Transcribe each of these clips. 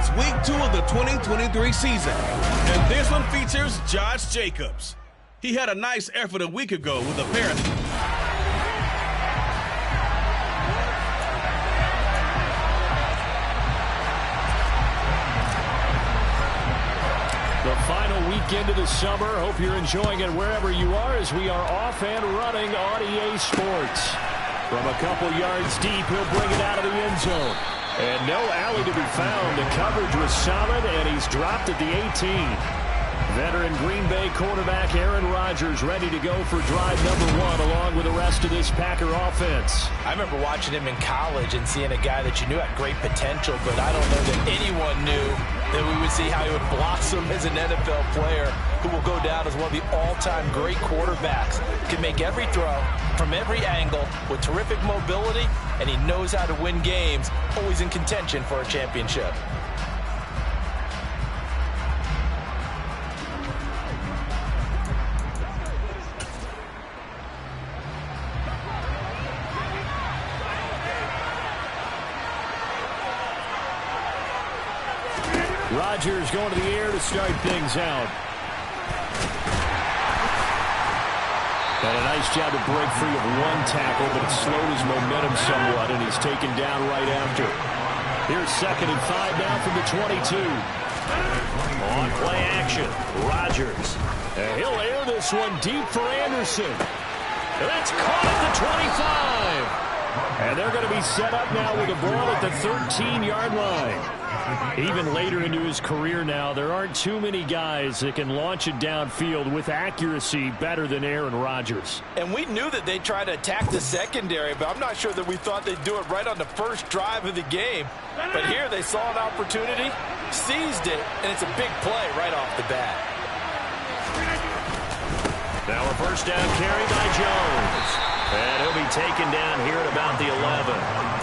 It's week 2 of the 2023 season, and this one features Josh Jacobs. He had a nice effort a week ago with a pair of... The final weekend of the summer. Hope you're enjoying it wherever you are as we are off and running on EA Sports. From a couple yards deep, he'll bring it out of the end zone. And no alley to be found. The coverage was solid, and he's dropped at the 18. Veteran Green Bay quarterback Aaron Rodgers ready to go for drive number 1 along with the rest of this Packer offense. I remember watching him in college and seeing a guy that you knew had great potential, but I don't know that anyone knew that we would see how he would blossom as an NFL player who will go down as one of the all-time great quarterbacks. Can make every throw from every angle with terrific mobility, and he knows how to win games, always in contention for a championship. Rodgers going to the air to start things out. And a nice job to break free of one tackle, but it slowed his momentum somewhat, and he's taken down right after. Here's 2nd and 5 now from the 22. On play action, Rodgers. And he'll air this one deep for Anderson. And that's caught at the 25. And they're going to be set up now with the ball at the 13-yard line. Even later into his career now, there aren't too many guys that can launch it downfield with accuracy better than Aaron Rodgers. And we knew that they'd try to attack the secondary, but I'm not sure that we thought they'd do it right on the first drive of the game. But here they saw an opportunity, seized it, and it's a big play right off the bat. Now a first down carry by Jones. And he'll be taken down here at about the 11.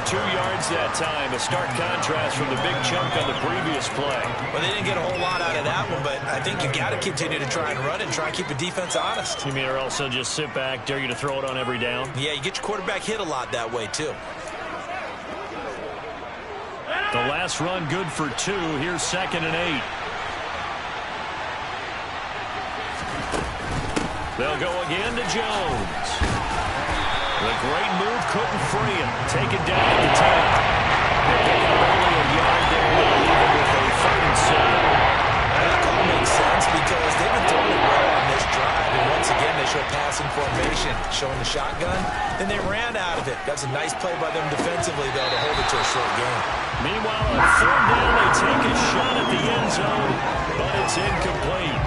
2 yards that time, a stark contrast from the big chunk on the previous play. Well, they didn't get a whole lot out of that one, but I think you got to continue to try and run and try and keep the defense honest. You mean or also just sit back, dare you to throw it on every down? Yeah, you get your quarterback hit a lot that way, too. The last run good for 2. Here's 2nd and 8. They'll go again to Jones. The great move couldn't free him. Taken down at the 10. Picking up only a yard there, even with a 3rd and 7. That call makes sense because they've been throwing it well on this drive. And once again, they show passing formation, showing the shotgun. Then they ran out of it. That's a nice play by them defensively, though, to hold it to a short game. Meanwhile, on 3rd down, they take a shot at the end zone, but it's incomplete.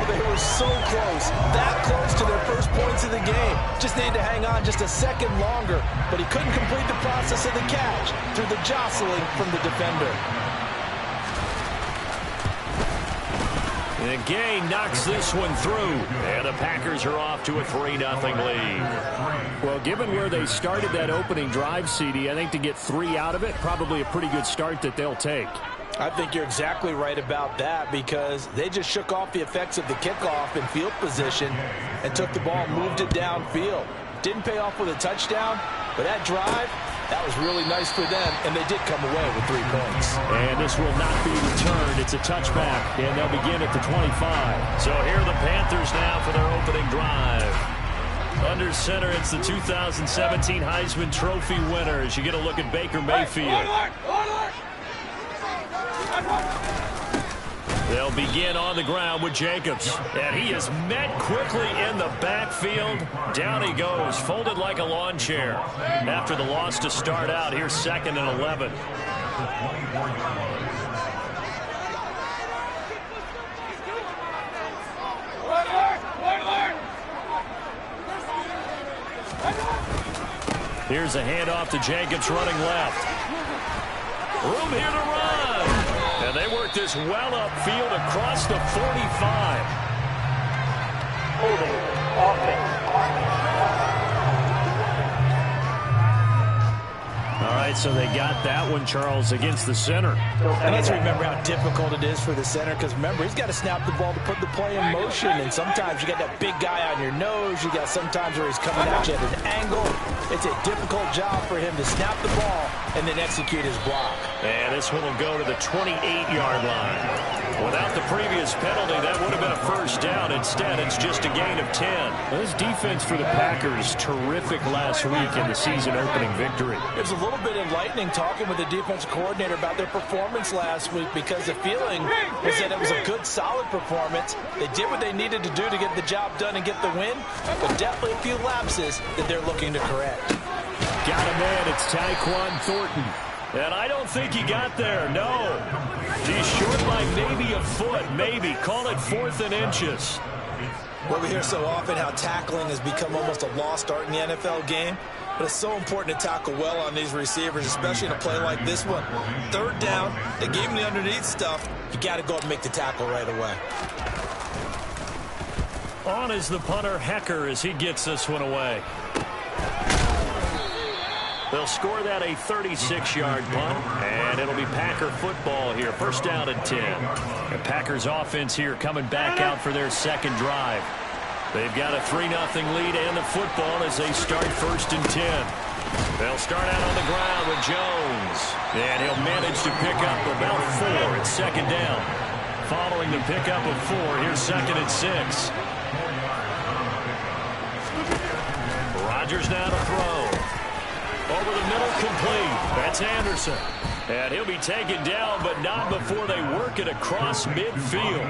They were so close, that close to their first points of the game. Just needed to hang on just a second longer, but he couldn't complete the process of the catch through the jostling from the defender. And Gay knocks this one through, and the Packers are off to a 3-0 lead. Well, given where they started that opening drive, CD, I think to get 3 out of it, probably a pretty good start that they'll take. I think you're exactly right about that because they just shook off the effects of the kickoff in field position and took the ball and moved it downfield. Didn't pay off with a touchdown, but that drive, that was really nice for them, and they did come away with 3 points. And this will not be returned. It's a touchback, and they'll begin at the 25. So here are the Panthers now for their opening drive. Under center, it's the 2017 Heisman Trophy winners. You get a look at Baker Mayfield. They'll begin on the ground with Jacobs. And he is met quickly in the backfield. Down he goes, folded like a lawn chair. After the loss to start out, here's 2nd and 11. Here's a handoff to Jacobs running left. Room here to run. And they work this well upfield across the 45. Holding offense. All right, so they got that one, Charles, against the center. And let's remember how difficult it is for the center because, remember, he's got to snap the ball to put the play in motion. And sometimes you got that big guy on your nose. You got sometimes where he's coming at you at an angle. It's a difficult job for him to snap the ball and then execute his block. And this one will go to the 28-yard line. Without the previous penalty, that would have been a first down. Instead, it's just a gain of 10. This defense for the Packers, terrific last week in the season-opening victory. It was a little bit enlightening talking with the defensive coordinator about their performance last week, because the feeling was that it was a good, solid performance. They did what they needed to do to get the job done and get the win, but definitely a few lapses that they're looking to correct. Got a man. It's Tyquan Thornton. And I don't think he got there, no. He's short by maybe a foot, maybe. Call it 4th and inches. Well, we hear so often how tackling has become almost a lost art in the NFL game. But it's so important to tackle well on these receivers, especially in a play like this one. 3rd down, they gave him the underneath stuff. You got to go up and make the tackle right away. On is the punter, Hecker, as he gets this one away. They'll score that a 36-yard punt, and it'll be Packer football here. First down and 10. The Packers offense here coming back out for their second drive. They've got a 3-0 lead and the football as they start 1st and 10. They'll start out on the ground with Jones, and he'll manage to pick up about 4. It's 2nd down. Following the pickup of 4, here's 2nd and 6. Rodgers now to throw. Over the middle, complete. That's Anderson. And he'll be taken down, but not before they work it across midfield.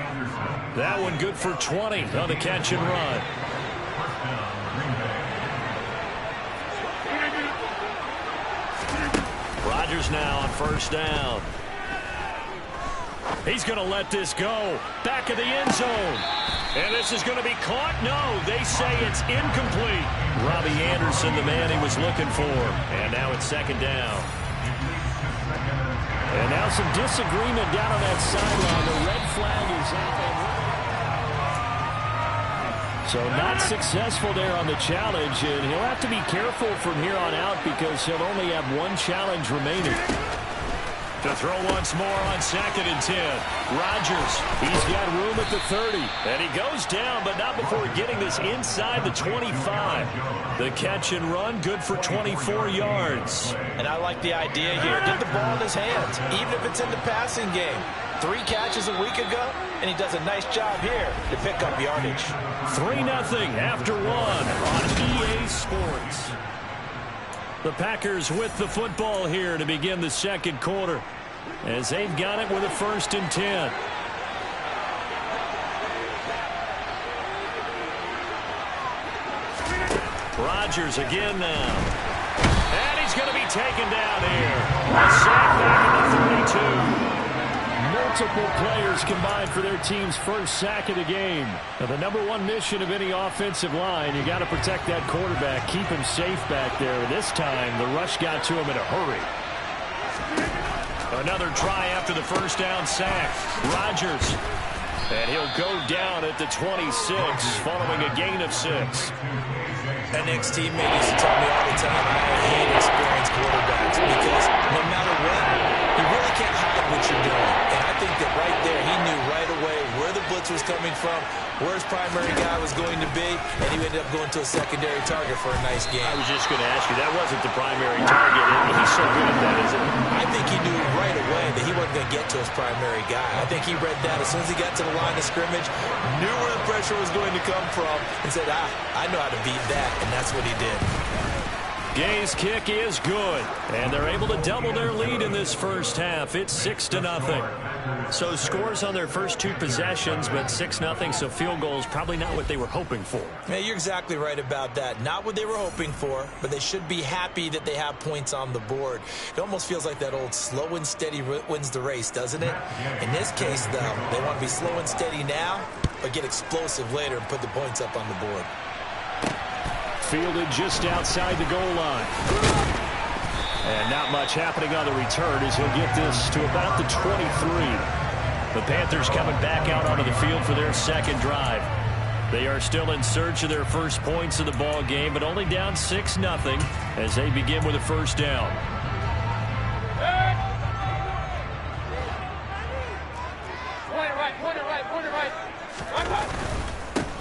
That one good for 20 on the catch and run. Rodgers now on 1st down. He's going to let this go. Back of the end zone. And this is going to be caught? No, they say it's incomplete. Robbie Anderson, the man he was looking for. And now it's 2nd down. And now some disagreement down on that sideline. The red flag is out. So not successful there on the challenge. And he'll have to be careful from here on out because he'll only have 1 challenge remaining. To throw once more on 2nd and 10. Rodgers, he's got room at the 30. And he goes down, but not before getting this inside the 25. The catch and run, good for 24 yards. And I like the idea here. Get the ball in his hands, even if it's in the passing game. 3 catches a week ago, and he does a nice job here to pick up yardage. 3-0 after 1 on EA Sports. The Packers with the football here to begin the 2nd quarter as they've got it with a 1st and 10. Rodgers again now. And he's going to be taken down here. A sack back at the 32. Multiple players combined for their team's first sack of the game. Now, the #1 mission of any offensive line, you got to protect that quarterback, keep him safe back there. This time, the rush got to him in a hurry. Another try after the 1st down sack. Rodgers. And he'll go down at the 26, following a gain of 6. An ex-teammate used to tell me all the time, I hate experienced quarterbacks because no matter what, you really can't hide what you're doing. And I think that right there, he knew right away where the blitz was coming from, where his primary guy was going to be, and he ended up going to a secondary target for a nice game. I was just going to ask you, that wasn't the primary target. He's so good at that, isn't he? I think he knew right away that he wasn't going to get to his primary guy. I think he read that as soon as he got to the line of scrimmage, knew where the pressure was going to come from, and said, I know how to beat that, and that's what he did. Gay's kick is good, and they're able to double their lead in this first half. It's 6-0. So scores on their first 2 possessions, but 6-0, so field goals probably not what they were hoping for. Yeah, you're exactly right about that. Not what they were hoping for, but they should be happy that they have points on the board. It almost feels like that old slow and steady wins the race, doesn't it? In this case, though, they want to be slow and steady now, but get explosive later and put the points up on the board. Fielded just outside the goal line. And not much happening on the return as he'll get this to about the 23. The Panthers coming back out onto the field for their second drive. They are still in search of their first points of the ball game, but only down 6-0 as they begin with a first down.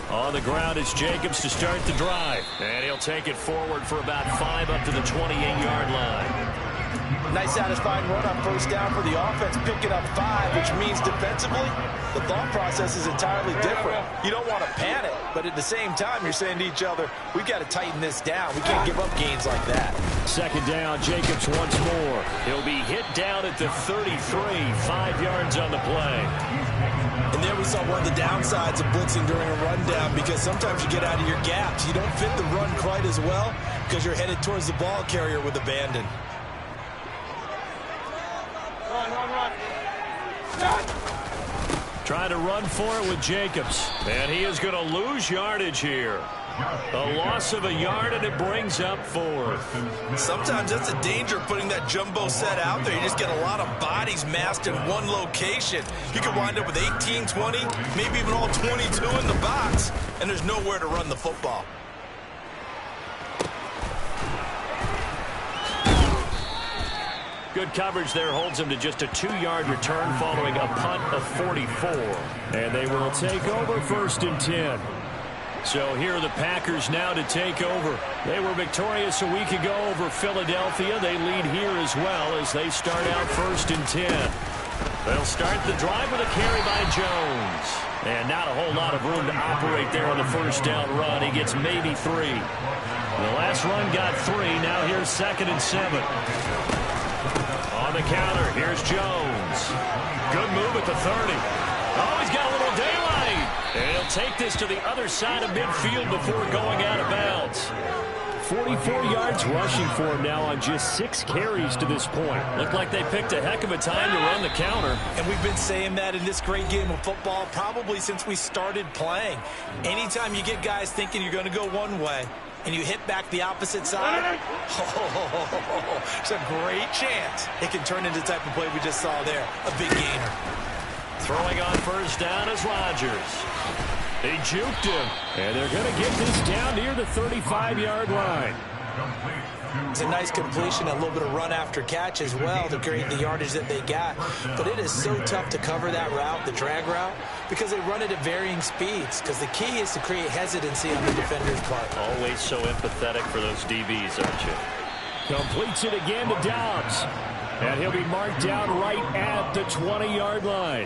On the ground is Jacobs to start the drive. And he'll take it forward for about 5 up to the 28-yard line. Nice satisfying run on first down for the offense, picking up 5, which means defensively, the thought process is entirely different. You don't want to panic, but at the same time, you're saying to each other, we've got to tighten this down. We can't give up gains like that. Second down, Jacobs once more. He'll be hit down at the 33, 5 yards on the play. And there we saw one of the downsides of blitzing during a rundown, because sometimes you get out of your gaps. You don't fit the run quite as well because you're headed towards the ball carrier with abandon. Trying to run for it with Jacobs. And he is going to lose yardage here. A loss of a yard, and it brings up 4th. Sometimes that's the danger of putting that jumbo set out there. You just get a lot of bodies massed in one location. You could wind up with 18, 20, maybe even all 22 in the box, and there's nowhere to run the football. Good coverage there holds him to just a 2-yard return following a punt of 44. And they will take over 1st and 10. So here are the Packers now to take over. They were victorious a week ago over Philadelphia. They lead here as well as they start out 1st and 10. They'll start the drive with a carry by Jones. And not a whole lot of room to operate there on the first down run. He gets maybe 3. The last run got 3. Now here's 2nd and 7. On the counter, here's Jones. Good move at the 30. Oh, he's got a little daylight. And he'll take this to the other side of midfield before going out of bounds. 44 yards rushing for him now on just 6 carries to this point. Looked like they picked a heck of a time to run the counter. And we've been saying that in this great game of football probably since we started playing. Anytime you get guys thinking you're going to go one way, and you hit back the opposite side, it's a great chance it can turn into the type of play we just saw there, a big gainer. Throwing on first down is Rodgers. They juked him, and they're going to get this down near the 35-yard line. It's a nice completion, a little bit of run after catch as well to create the yardage that they got. But it is so tough to cover that route, the drag route, because they run it at varying speeds. Because the key is to create hesitancy on the defender's part. Always so empathetic for those DBs, aren't you? Completes it again to Dobbs. And he'll be marked down right at the 20-yard line.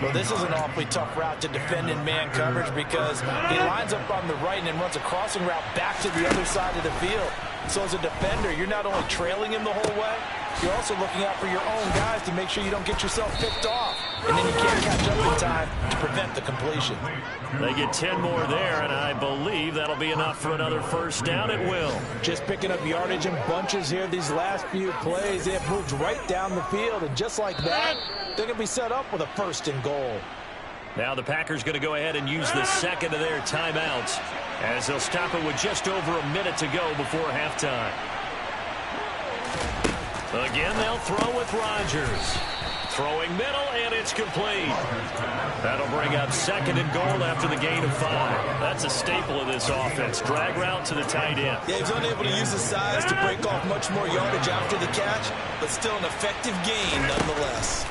Well, this is an awfully tough route to defend in man coverage because he lines up on the right and then runs a crossing route back to the other side of the field. So as a defender, you're not only trailing him the whole way, you're also looking out for your own guys to make sure you don't get yourself picked off. And then you can't catch up in time to prevent the completion. They get 10 more there, and I believe that'll be enough for another first down. It will. Just picking up yardage in bunches here these last few plays. They have moved right down the field, and just like that, they're going to be set up with a 1st and goal. Now the Packers going to go ahead and use the second of their timeouts as they'll stop it with just over a minute to go before halftime. Again, they'll throw with Rodgers. Throwing middle, and it's complete. That'll bring up 2nd and goal after the gain of 5. That's a staple of this offense. Drag route to the tight end. Yeah, he's unable to use his size to break off much more yardage after the catch, but still an effective gain nonetheless.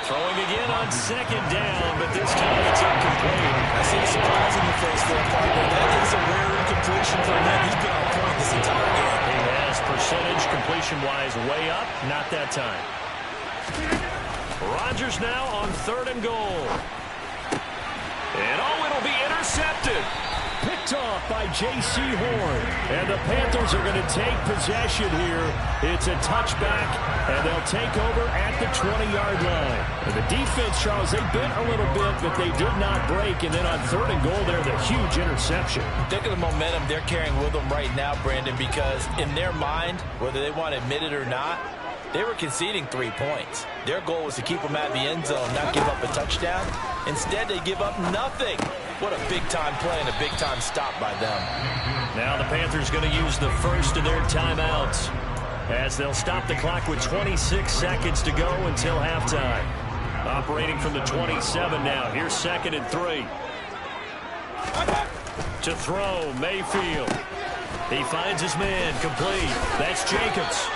Throwing again on 2nd down, but this time it's incomplete. I see a surprise in the face there, partner. That is a rare incompletion for him. He's been on point this entire game. He has percentage completion-wise way up, not that time. Rodgers now on 3rd and goal. And it'll be intercepted. Picked off by J.C. Horn. And the Panthers are going to take possession here. It's a touchback, and they'll take over at the 20-yard line. And the defense, Charles, they bit a little bit, but they did not break. And then on 3rd and goal there, the huge interception. Look at the momentum they're carrying with them right now, Brandon, because in their mind, whether they want to admit it or not, they were conceding 3 points. Their goal was to keep them out of the end zone, not give up a touchdown. Instead, they give up nothing. What a big-time play and a big-time stop by them. Now the Panthers going to use the first of their timeouts as they'll stop the clock with 26 seconds to go until halftime. Operating from the 27 now. Here's 2nd and 3. To throw, Mayfield. He finds his man, complete. That's Jacobs.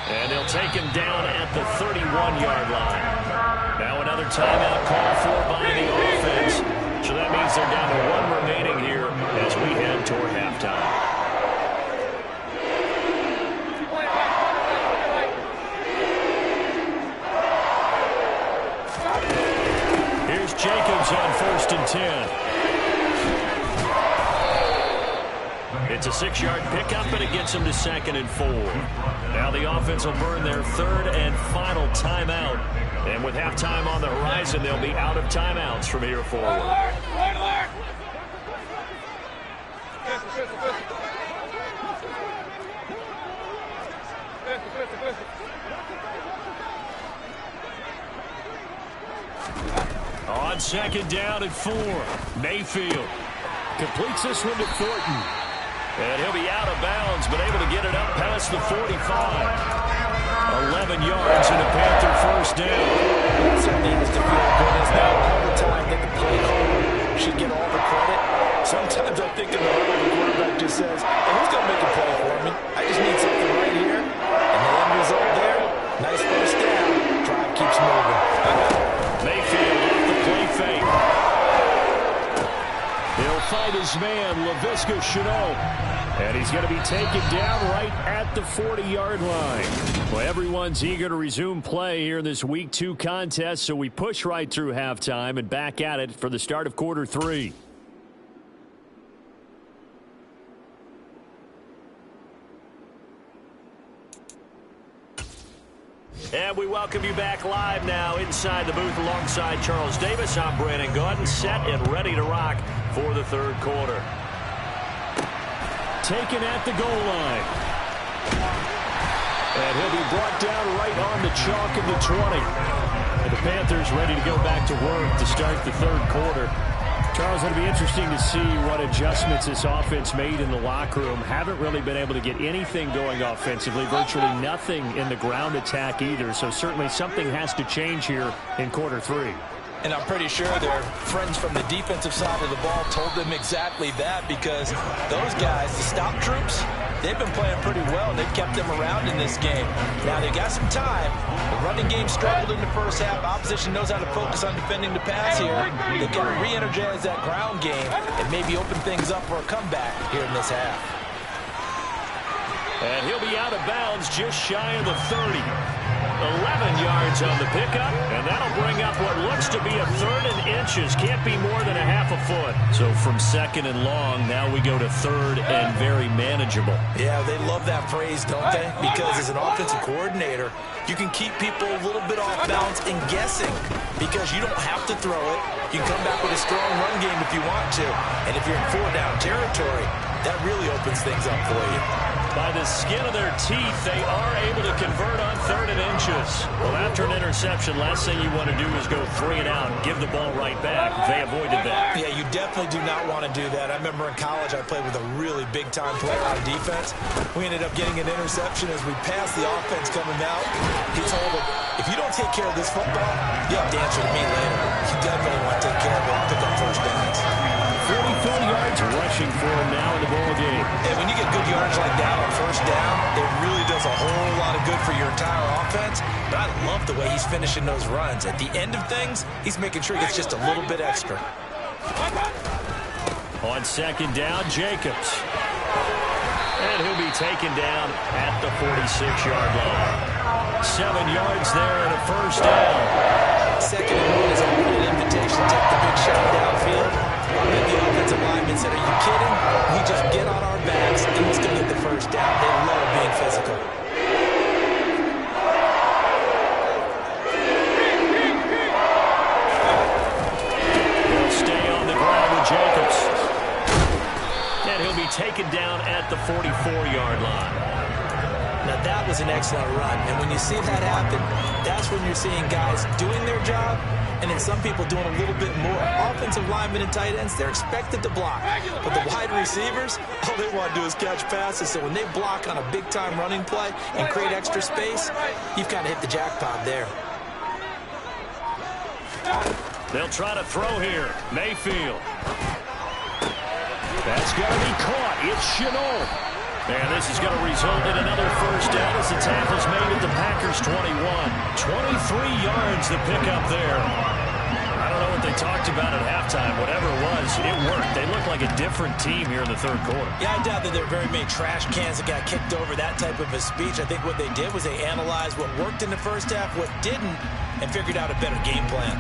And they'll take him down at the 31-yard line. Now another timeout called for by the offense. So that means they're down to 1 remaining here as we head toward halftime. Jacobs on 1st and 10. It's a 6-yard pickup, and it gets him to 2nd and 4. Now the offense will burn their 3rd and final timeout. And with halftime on the horizon, they'll be out of timeouts from here forward. On 2nd down and 4, Mayfield completes this one to Thornton. And he'll be out of bounds, but able to get it up past the 45. 11 yards and a Panther 1st down. Certainly has to feel good as now all the time that the play caller should get all the credit. Sometimes I think in the huddle, the quarterback just says, hey, who's going to make a play for me? I just need something right here. And the end result there, nice 1st down. Drive keeps moving. Mayfield off the play fake. He'll find his man, Laviska Shenault. And he's going to be taken down right at the 40-yard line. Well, everyone's eager to resume play here in this Week 2 contest, so we push right through halftime and back at it for the start of quarter 3. And we welcome you back live now inside the booth alongside Charles Davis. I'm Brandon Gaudin, set and ready to rock for the 3rd quarter. Taken at the goal line. And he'll be brought down right on the chalk of the 20. And the Panthers ready to go back to work to start the 3rd quarter. Charles, it'll be interesting to see what adjustments this offense made in the locker room. Haven't really been able to get anything going offensively, virtually nothing in the ground attack either. So certainly something has to change here in quarter 3. And I'm pretty sure their friends from the defensive side of the ball told them exactly that, because those guys, the stop troops, they've been playing pretty well, and they've kept them around in this game. Now, they got some time. The running game struggled in the 1st half. Opposition knows how to focus on defending the pass here. They've got to re-energize that ground game and maybe open things up for a comeback here in this half. And he'll be out of bounds just shy of the 30. 11 yards on the pickup, and that'll bring up what looks to be a 3rd and inches. Can't be more than a half a foot. So from 2nd and long, now we go to 3rd and very manageable. Yeah, they love that phrase, don't they? Because as an offensive coordinator, you can keep people a little bit off balance and guessing, because you don't have to throw it. You can come back with a strong run game if you want to. And if you're in 4-down territory, that really opens things up for you. By the skin of their teeth, they are able to convert on 3rd and inches. Well, after an interception, last thing you want to do is go 3 and out and give the ball right back. They avoided that. Yeah, you definitely do not want to do that. I remember in college I played with a really big-time player on defense. We ended up getting an interception as we passed the offense coming out. He told him, if you don't take care of this football, you have to answer to me later. You definitely want to take care of it and pick up 1st downs. 44 yards rushing for him now in the ball game. And when you get good yards like that on 1st down, it really does a whole lot of good for your entire offense. But I love the way he's finishing those runs. At the end of things, he's making sure he gets just a little bit extra. On 2nd down, Jacobs. And he'll be taken down at the 46-yard line. 7 yards there and a 1st down. 2nd and 1 is already an invitation to take the big shot downfield. And the offensive lineman said, are you kidding? We just get on our backs and let's go get the 1st down. They love being physical. He'll stay on the ground with Jacobs. And he'll be taken down at the 44-yard line. Now, that was an excellent run. And when you see that happen, that's when you're seeing guys doing their job, and then some people doing a little bit more. Offensive linemen and tight ends, they're expected to block. But the wide receivers, all they want to do is catch passes. So when they block on a big-time running play and create extra space, you've kind of hit the jackpot there. They'll try to throw here. Mayfield. That's going to be caught. It's Shenault. And this is going to result in another 1st down as the tackle's made at the Packers' 21. 23 yards to pick up there. I don't know what they talked about at halftime. Whatever it was, it worked. They look like a different team here in the 3rd quarter. Yeah, I doubt that there were very many trash cans that got kicked over, that type of a speech. I think what they did was they analyzed what worked in the 1st half, what didn't, and figured out a better game plan.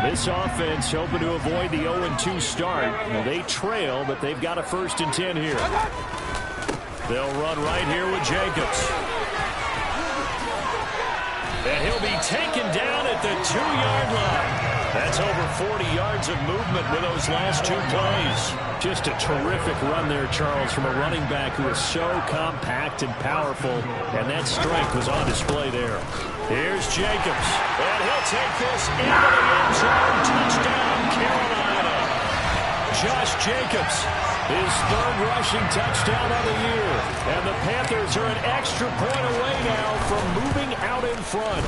This offense hoping to avoid the 0-2 start. Well, they trail, but they've got a 1st and 10 here. They'll run right here with Jacobs. And he'll be taken down at the 2-yard line. That's over 40 yards of movement with those last 2 plays. Just a terrific run there, Charles, from a running back who is so compact and powerful, and that strength was on display there. Here's Jacobs, and he'll take this into the end zone. Touchdown, Carolina. Josh Jacobs, his 3rd rushing touchdown of the year. And the Panthers are an extra point away now from moving out in front.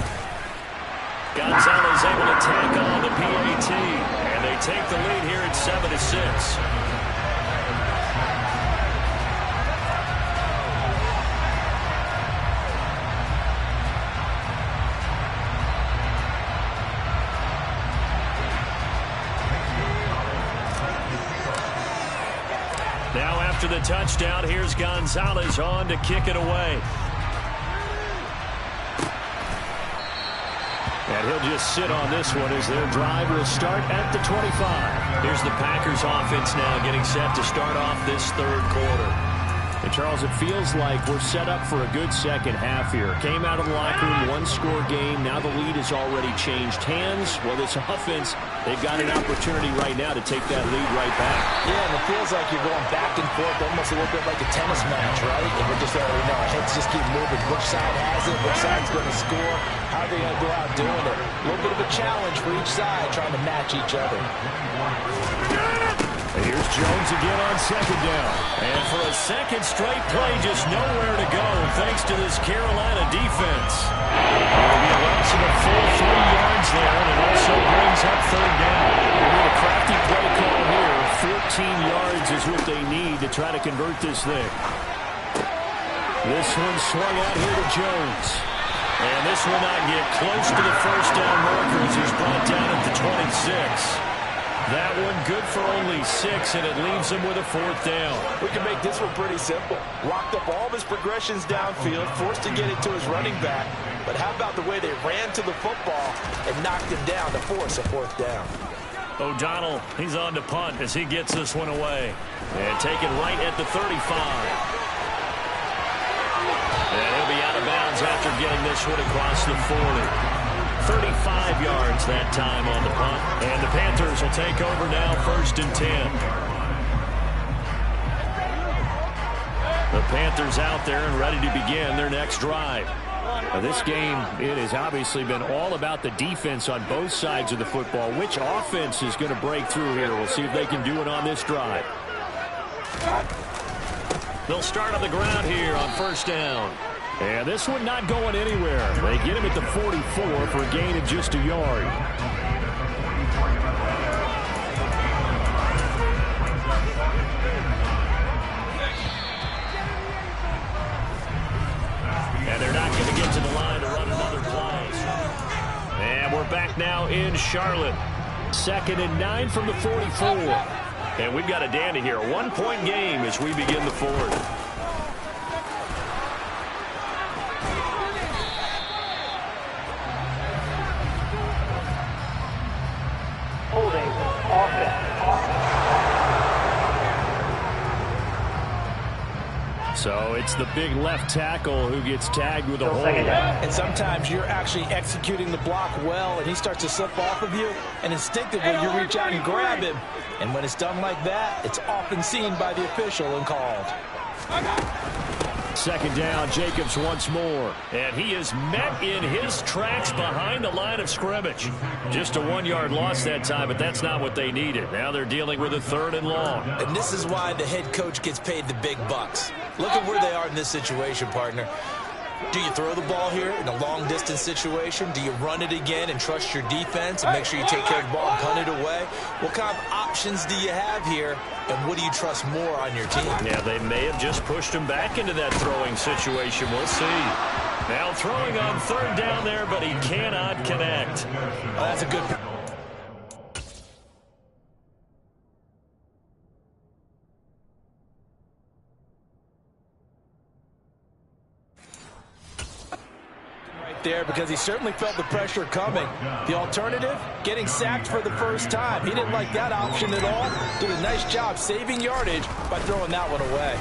Gonzalez able to tackle on the PAT, and they take the lead here at 7-6. Now after the touchdown, here's Gonzalez on to kick it away. And he'll just sit on this one as their drive will start at the 25. Here's the Packers offense now getting set to start off this 3rd quarter. And Charles, it feels like we're set up for a good second half here. Came out of the locker room, 1-score game. Now the lead has already changed hands. Well, this offense, they've got an opportunity right now to take that lead right back. Yeah, and it feels like you're going back and forth, almost a little bit like a tennis match, right? And we're just already know our heads just keep moving. Which side has it? Which side's going to score? How are they going to go out doing it? A little bit of a challenge for each side, trying to match each other. Here's Jones again on 2nd down. And for a 2nd straight play, just nowhere to go thanks to this Carolina defense. He allows him a full 3 yards there, and it also brings up 3rd down. They need a crafty play call here. 14 yards is what they need to try to convert this thing. This one swung out here to Jones. And this will not get close to the 1st down marker as he's brought down at the 26. That one good for only 6, and it leaves him with a 4th down. We can make this one pretty simple. Locked up all of his progressions downfield, forced to get it to his running back. But how about the way they ran to the football and knocked him down to force a 4th down? O'Donnell, he's on to punt as he gets this one away. And taken right at the 35. And he'll be out of bounds after getting this one across the 40. 35 yards that time on the punt. And the Panthers will take over now, 1st and 10. The Panthers out there and ready to begin their next drive. Now this game, it has obviously been all about the defense on both sides of the football. Which offense is going to break through here? We'll see if they can do it on this drive. They'll start on the ground here on 1st down. And this one not going anywhere. They get him at the 44 for a gain of just a yard. And they're not going to get to the line to run another play. And we're back now in Charlotte. 2nd and 9 from the 44. And we've got a dandy here. A 1-point game as we begin the 4th. So it's the big left tackle who gets tagged with a hold. And sometimes you're actually executing the block well, and he starts to slip off of you, and instinctively you reach out and grab him. And when it's done like that, it's often seen by the official and called. 2nd down, Jacobs once more. And he is met in his tracks behind the line of scrimmage. Just a 1-yard loss that time, but that's not what they needed. Now they're dealing with a 3rd and long. And this is why the head coach gets paid the big bucks. Look at where they are in this situation, partner. Do you throw the ball here in a long-distance situation? Do you run it again and trust your defense and make sure you take care of the ball and punt it away? What kind of options do you have here, and what do you trust more on your team? Yeah, they may have just pushed him back into that throwing situation. We'll see. Now throwing on 3rd down there, but he cannot connect. Well, that's a good... there because he certainly felt the pressure coming. The alternative, getting sacked for the first time. He didn't like that option at all. Did a nice job saving yardage by throwing that one away.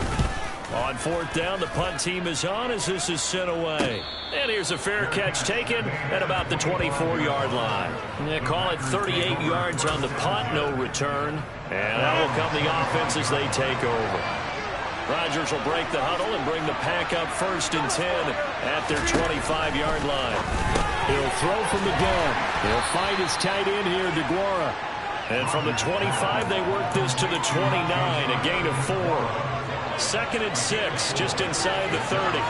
On fourth down, the punt team is on as this is sent away. And here's a fair catch taken at about the 24-yard line. They call it 38 yards on the punt, no return. And that will come the offense as they take over. Rodgers will break the huddle and bring the pack up 1st and 10 at their 25-yard line. He'll throw from the gun. He'll find his tight end here, DeGuara. And from the 25, they work this to the 29, a gain of 4. 2nd and 6, just inside the 30.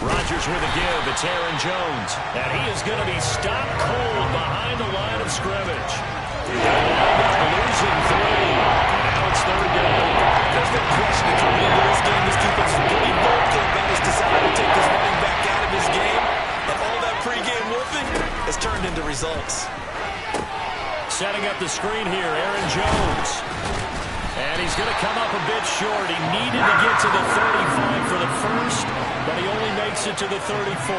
Rodgers with a give. It's Aaron Jones. And he is going to be stopped cold behind the line of scrimmage. Losing 3. And now it's 3rd down. There's no question that coming into this game, this defense is pretty vocal about his desire to take this running back out of his game. And all that pregame wolfing has turned into results. Setting up the screen here, Aaron Jones. And he's going to come up a bit short. He needed to get to the 35 for the first, but he only makes it to the 34.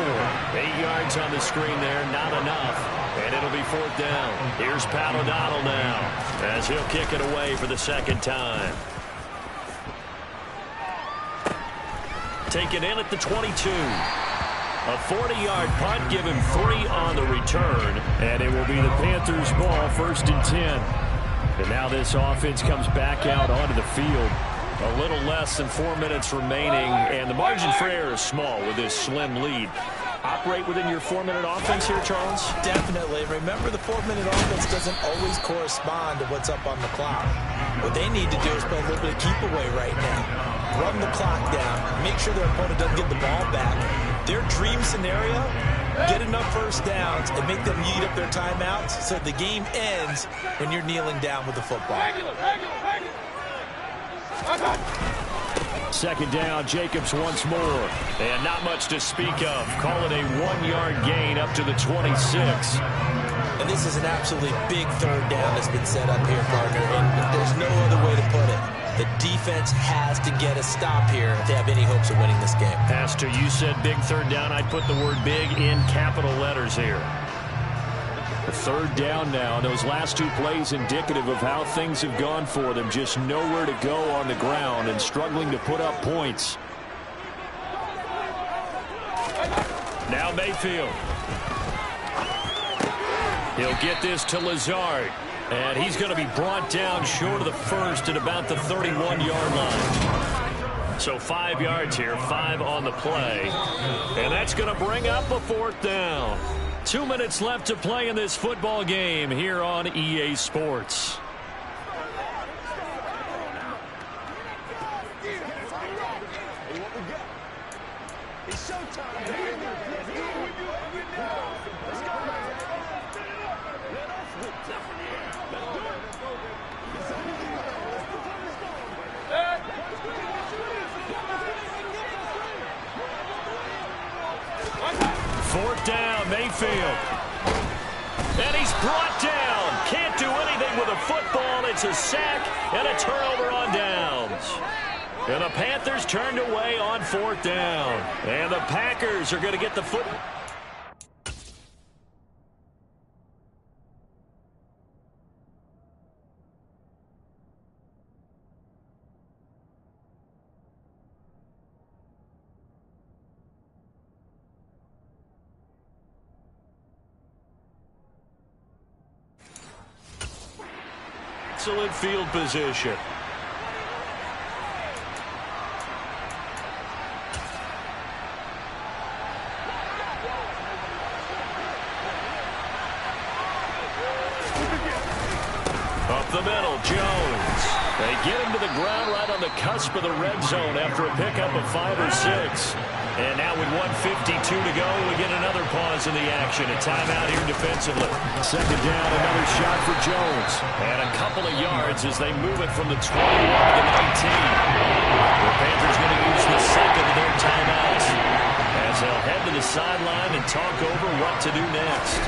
8 yards on the screen there, not enough. And it'll be 4th down. Here's Pat O'Donnell now, as he'll kick it away for the 2nd time. Taken in at the 22. A 40-yard punt, give him 3 on the return, and it will be the Panthers' ball, 1st and 10. And now this offense comes back out onto the field. A little less than 4 minutes remaining, and the margin for error is small with this slim lead. Operate within your 4-minute offense here, Charles? Definitely. Remember, the 4-minute offense doesn't always correspond to what's up on the clock. What they need to do is play a little bit of keep away right now. Run the clock down. Make sure their opponent doesn't get the ball back. Their dream scenario, get enough first downs and make them eat up their timeouts so the game ends when you're kneeling down with the football. 2nd down, Jacobs once more. And not much to speak of. Call it a 1-yard gain up to the 26. And this is an absolutely big 3rd down that's been set up here, partner, and there's no other way to put it. The defense has to get a stop here if they have any hopes of winning this game. Pastor, you said big 3rd down. I'd put the word big in capital letters here. The 3rd down now. Those last 2 plays indicative of how things have gone for them. Just nowhere to go on the ground and struggling to put up points. Now Mayfield. He'll get this to Lazard. And he's going to be brought down short of the first at about the 31-yard line. So 5 yards here, 5 on the play. And that's going to bring up a 4th down. 2 minutes left to play in this football game here on EA Sports. It's showtime. Fourth down, Mayfield. And he's brought down. Can't do anything with a football. It's a sack and a turnover on downs. And the Panthers turned away on 4th down. And the Packers are going to get the football. Excellent field position. Up the middle, Jones. They get him to the ground right on the cusp of the red zone after a pickup of 5 or 6. And now with 1:52 to go, we get another pause in the action. A timeout here defensively. 2nd down, another shot for Jones. And a couple of yards as they move it from the 21 to the 19. The Panthers going to use the 2nd of their timeouts as they'll head to the sideline and talk over what to do next.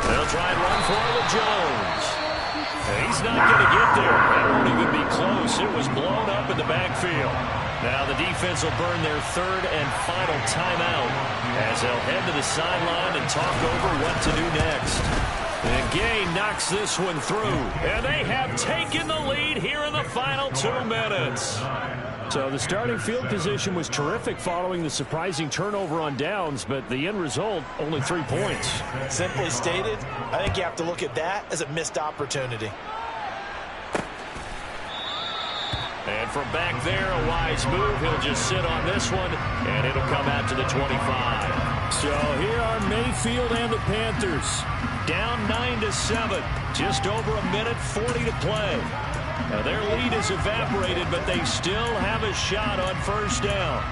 They'll try and run for it with Jones. And he's not going to get there. That won't even be close. It was blown up in the backfield. Now the defense will burn their third and final timeout as they'll head to the sideline and talk over what to do next. And Gay knocks this one through. And they have taken the lead here in the final 2 minutes. So the starting field position was terrific following the surprising turnover on downs, but the end result, only 3 points. Simply stated, I think you have to look at that as a missed opportunity. And from back there, a wise move. He'll just sit on this one, and it'll come out to the 25. So here are Mayfield and the Panthers. Down 9-7. Just over a minute 40 to play. Now their lead is evaporated, but they still have a shot on first down.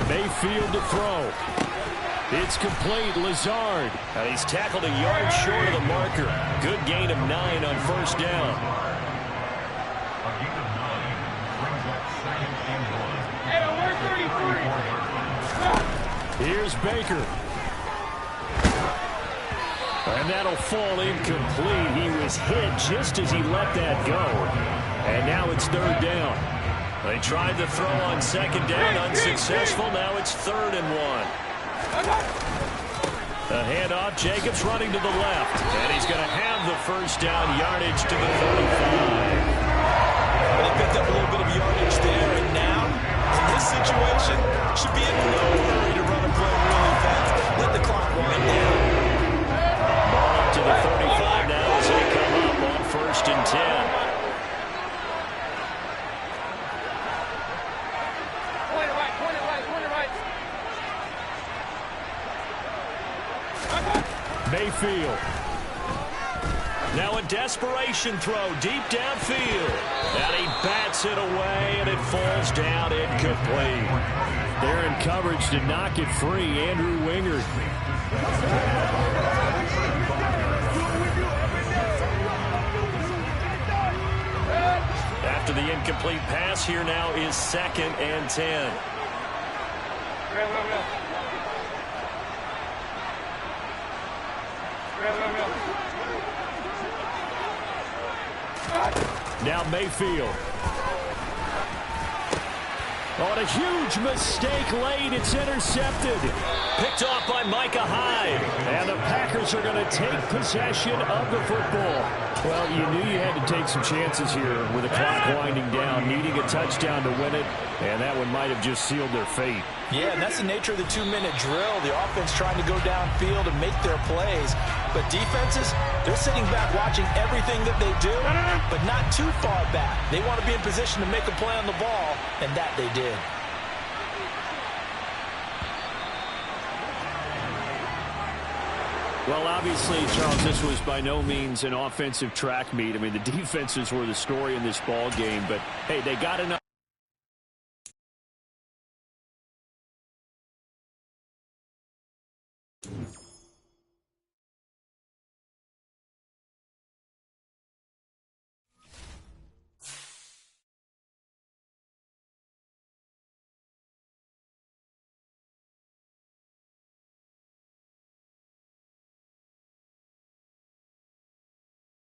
Mayfield to throw. It's complete. Lazard. And he's tackled a yard short of the marker. Good gain of 9 on first down. Here's Baker. And that'll fall incomplete. He was hit just as he let that go. And now it's third down. They tried to throw on second down, unsuccessful. Now it's 3rd and 1. The handoff, Jacobs running to the left. And he's going to have the first down yardage to the 35. They picked up a little bit of yardage there, and now, in this situation, should be in no hurry to run a play really fast. Let the clock wind down. Ball up to the 35 now as they come up on 1st and 10. Mayfield. Now a desperation throw deep downfield. And he bats it away, and it falls down incomplete. They're in coverage to knock it free. Andrew Wingard. After the incomplete pass, here now is 2nd and 10. Now Mayfield. On a huge mistake late, it's intercepted. Picked off by Micah Hyde. And the Packers are going to take possession of the football. Well, you knew you had to take some chances here with the clock winding down, needing a touchdown to win it, and that one might have just sealed their fate. Yeah, and that's the nature of the 2-minute drill. The offense trying to go downfield and make their plays. But defenses, they're sitting back watching everything that they do, but not too far back. They want to be in position to make a play on the ball, and that they did. Well, obviously, Charles, this was by no means an offensive track meet. I mean, the defenses were the story in this ball game, but, hey, they got enough.